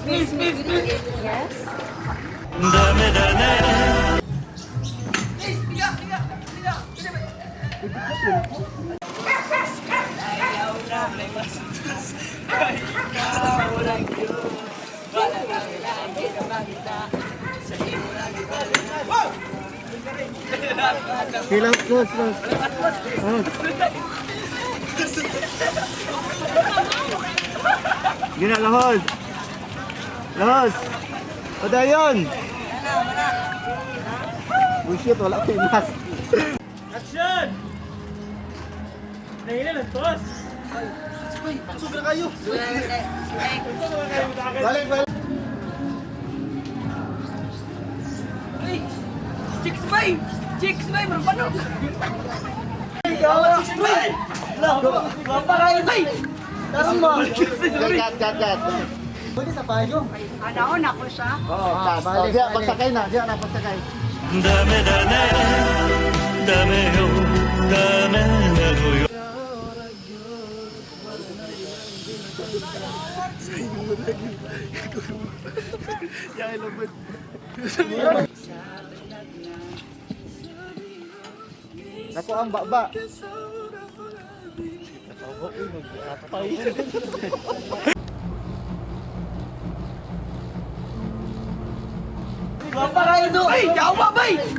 Please. Yes. Hilang close. Gina lahos. O dayon. Bullshit, wala ko inas. Action! Nahilan ang boss! Sugra kayo. Balik. Chicks bay! Marpanog! Ikaw. Chicks bay! Mapakain bay! Tarong mo. Gat. Pwede sa payo. Anaon ako siya. Oo, balik. Pagsakay na. Diyan na pagsakay. ダメだねダメよダメなのよ Yang lembut. Ako ang baba. Mapakain do! Ay! Yawa bay!